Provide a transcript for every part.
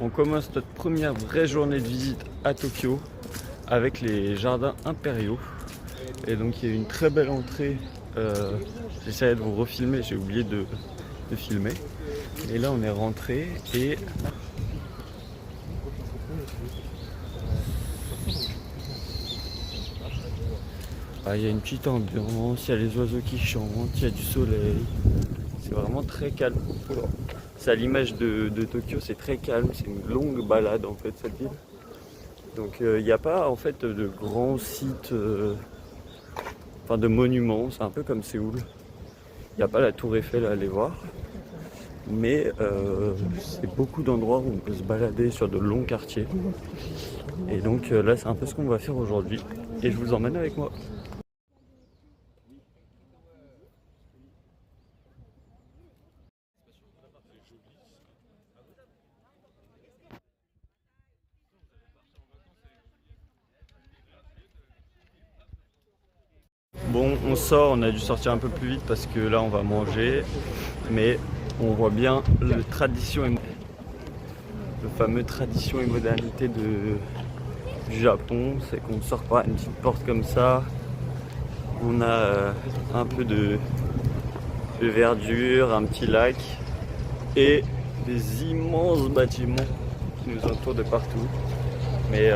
On commence notre première vraie journée de visite à Tokyo avec les jardins impériaux. Et donc il y a une très belle entrée. J'essaierai de vous refilmer, j'ai oublié de filmer. Et là on est rentré et il y a une petite ambiance, il y a les oiseaux qui chantent, il y a du soleil. C'est vraiment très calme. C'est à l'image de Tokyo, c'est très calme, c'est une longue balade en fait cette ville. Donc il n'y a pas en fait de grands sites, de monuments, c'est un peu comme Séoul. Il n'y a pas la tour Eiffel à aller voir. Mais c'est beaucoup d'endroits où on peut se balader sur de longs quartiers. Et donc là c'est un peu ce qu'on va faire aujourd'hui. Et je vous emmène avec moi. Bon, on sort, on a dû sortir un peu plus vite parce que là on va manger, mais on voit bien le fameux tradition et modernité du Japon, c'est qu'on sort par une petite porte comme ça, on a un peu de verdure, un petit lac et des immenses bâtiments qui nous entourent de partout, mais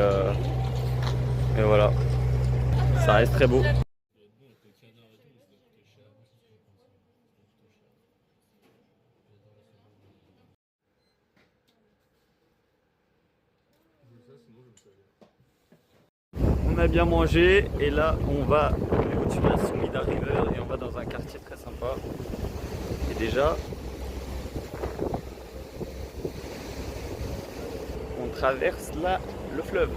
voilà, ça reste très beau. On a bien mangé et là on va au-dessus de la Sumida River et on va dans un quartier très sympa. Et déjà on traverse là le fleuve.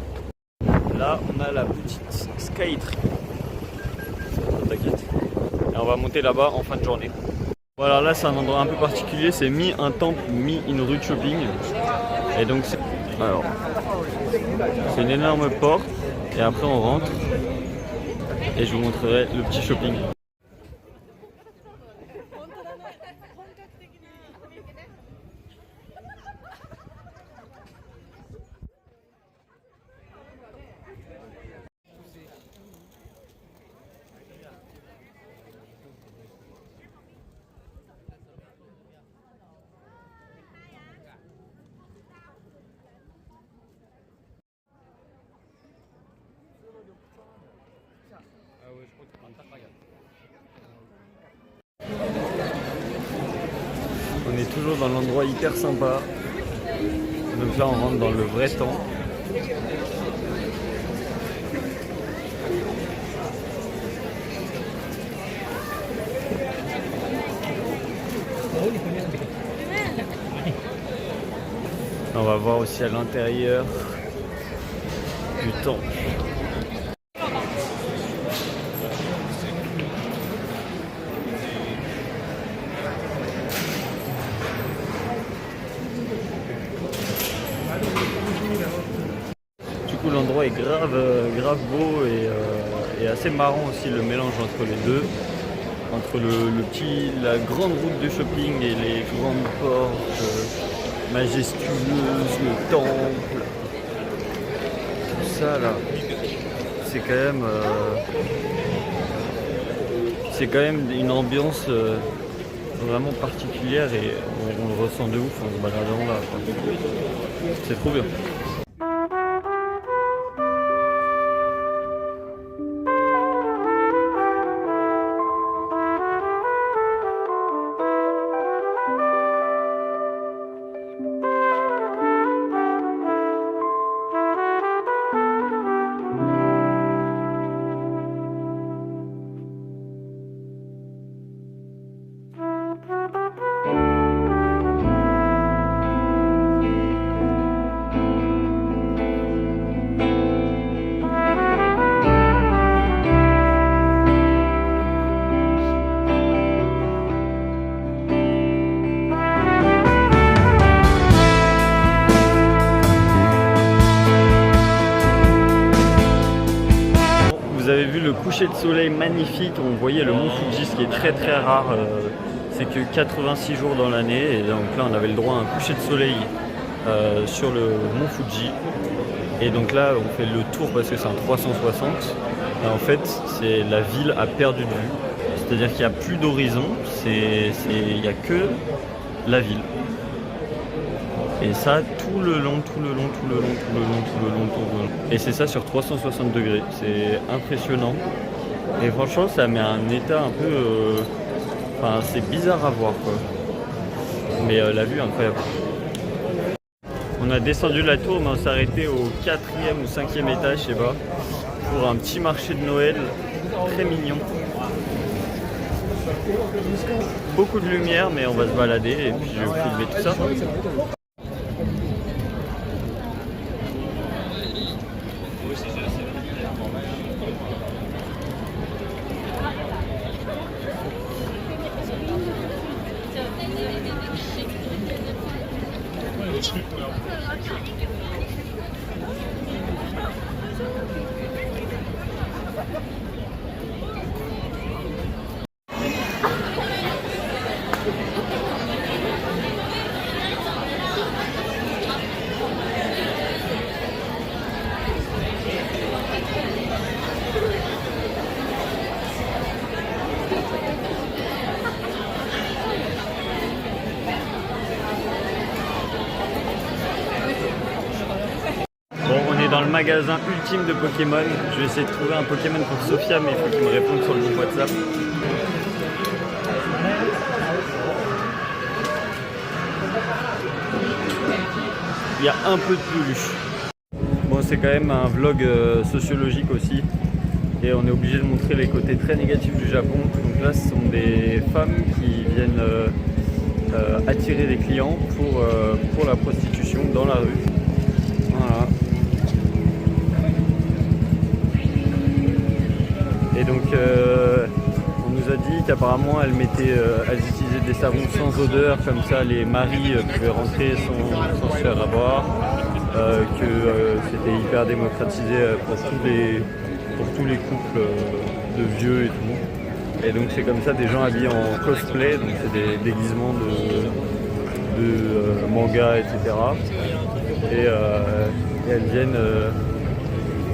Là on a la petite Skytree. T'inquiète. Et on va monter là-bas en fin de journée. Voilà, là c'est un endroit un peu particulier, c'est mi un temple, mi une rue de shopping. Et donc c'est une énorme porte. Et après on rentre et je vous montrerai le petit shopping. On est toujours dans l'endroit hyper sympa. Donc là on rentre dans le vrai temps. On va voir aussi à l'intérieur du temple. Du coup l'endroit est grave beau et assez marrant aussi, le mélange entre les deux. Entre la grande route de shopping et les grandes portes majestueuses, le temple. Tout ça là, c'est quand même une ambiance vraiment particulière et on le ressent de ouf en se baladant là. C'est trop bien. Vous avez vu le coucher de soleil magnifique, on voyait le mont Fuji, ce qui est très très rare, c'est que 86 jours dans l'année, et donc là on avait le droit à un coucher de soleil sur le mont Fuji. Et donc là, on fait le tour parce que c'est un 360. Et en fait, la ville a perdu de vue. C'est-à-dire qu'il n'y a plus d'horizon, il n'y a que la ville. Et ça, tout le long. Et c'est ça sur 360 degrés. C'est impressionnant. Et franchement, ça met un état un peu... Enfin, c'est bizarre à voir, quoi. Mais la vue est incroyable. On a descendu la tour, mais on s'est arrêté au 4e ou 5e étage, je sais pas, pour un petit marché de Noël très mignon. Beaucoup de lumière, mais on va se balader et puis je vais filmer tout ça. Dans le magasin ultime de Pokémon, je vais essayer de trouver un Pokémon pour Sophia, mais il faut qu'il me réponde sur le groupe WhatsApp. Il y a un peu de peluche. Bon, c'est quand même un vlog sociologique aussi, et on est obligé de montrer les côtés très négatifs du Japon. Donc là, ce sont des femmes qui viennent attirer des clients pour la prostitution dans la rue. Voilà. Et donc on nous a dit qu'apparemment elles utilisaient des savons sans odeur, comme ça les maris pouvaient rentrer sans se faire avoir, que c'était hyper démocratisé pour tous les couples de vieux et tout. Et donc c'est comme ça des gens habillés en cosplay, donc c'est des déguisements de manga, etc. Et elles viennent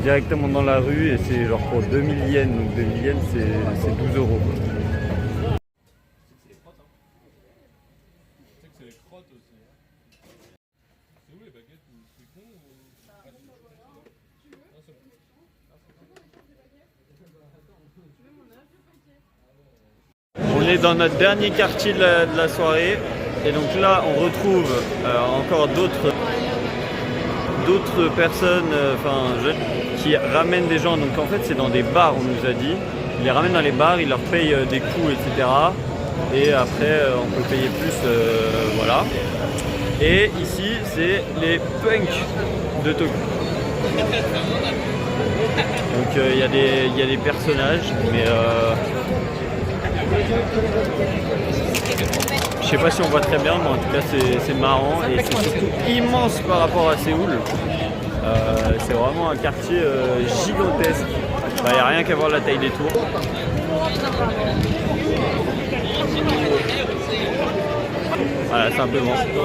directement dans la rue et c'est genre pour 2000 yens, donc 2000 yens c'est 12 euros. On est dans notre dernier quartier de la soirée et donc là on retrouve encore d'autres personnes jeunes qui ramènent des gens. Donc en fait c'est dans des bars, on nous a dit. Ils les ramènent dans les bars, ils leur payent des coûts, etc. Et après on peut payer plus, voilà. Et ici c'est les punks de Tokyo. Donc il y a des personnages, mais je sais pas si on voit très bien, mais en tout cas c'est marrant et c'est surtout immense par rapport à Séoul. C'est vraiment un quartier gigantesque. Il n'y a rien qu'à voir la taille des tours. Voilà, simplement.